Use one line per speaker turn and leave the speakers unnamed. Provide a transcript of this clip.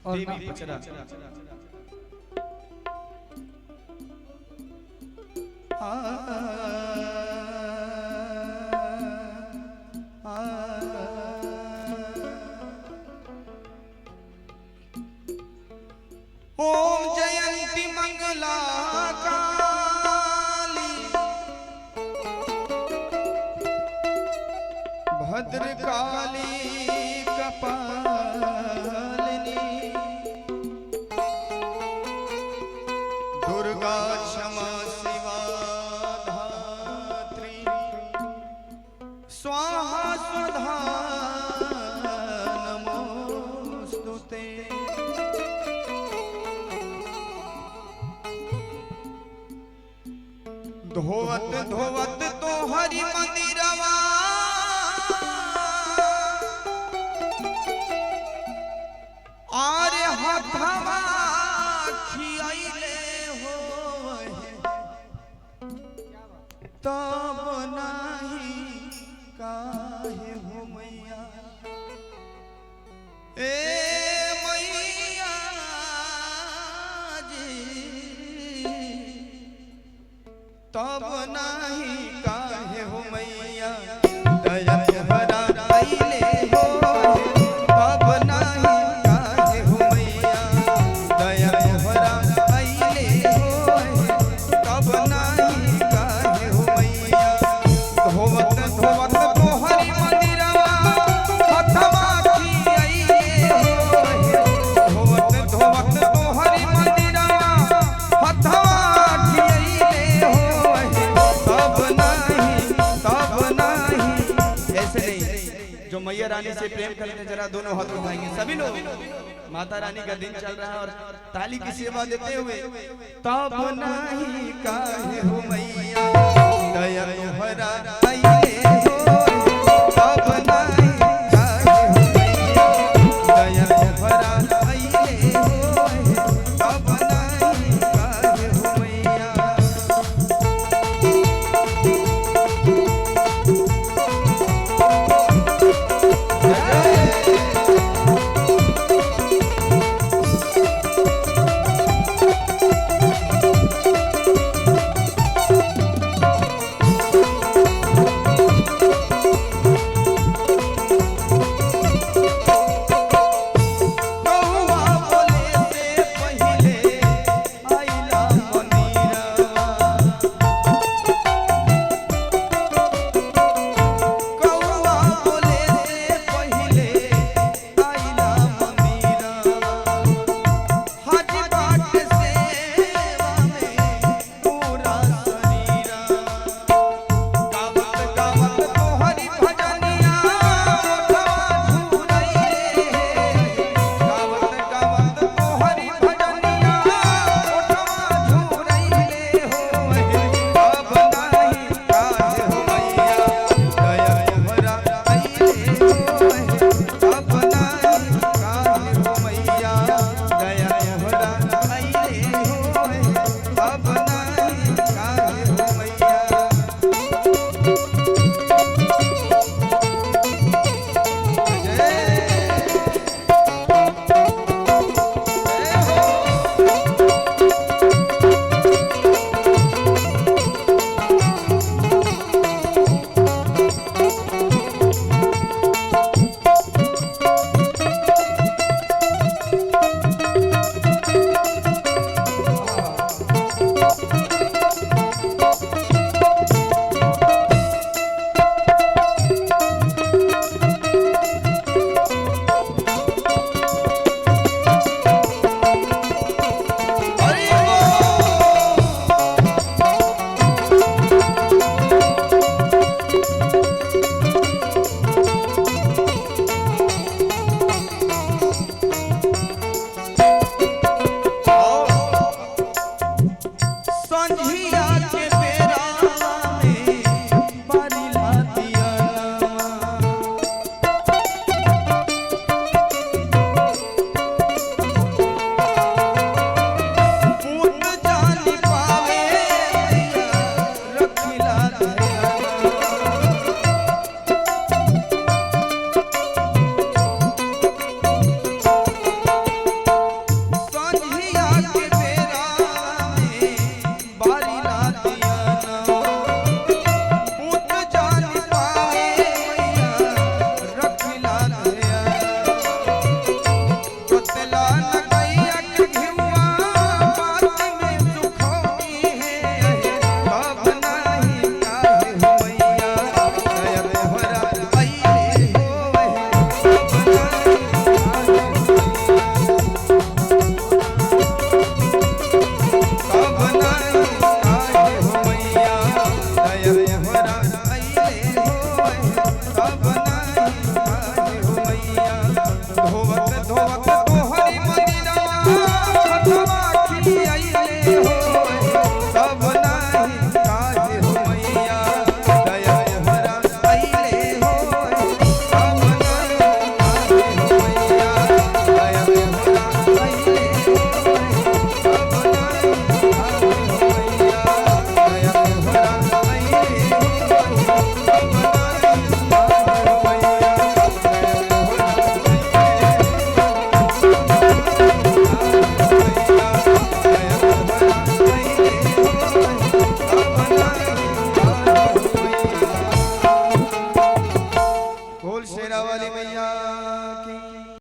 और देवी पचरा
ओम जयंती मंगला काली भद्रकाली कपालिनी दुर्गा क्षमा शिवा धात्री स्वाहा स्वधा नमोस्तुते। धोवत धोवत तो हरि मंदिरवा आरे हथवा खियाइले हो तब नाही काहे हो मैया ए मैया जी तब नाही काहे हो मैया दया भरा आइले हो तब नाही काहे हो मैया दया भरा आइले हो तब नाही काहे हो मैया। धोवत धोवत तोहरी मंदिरवा हथवा खियाइले हो धोवत धोवत तोहरी मंदिरवा हथवा खियाइले हो तब नहीं ऐसे नहीं। जो मैया रानी से प्रेम करते हैं जरा दोनों हाथ उठाएंगे सभी लोग। माता रानी का दिन चल रहा है और ताली की सेवा देते हुए तब नहीं काहे हो मैया दया भरा आइले हो तब नहीं काहे हो मैया दया भरा आइले हो तब नहीं काहे हो मैया। नहीं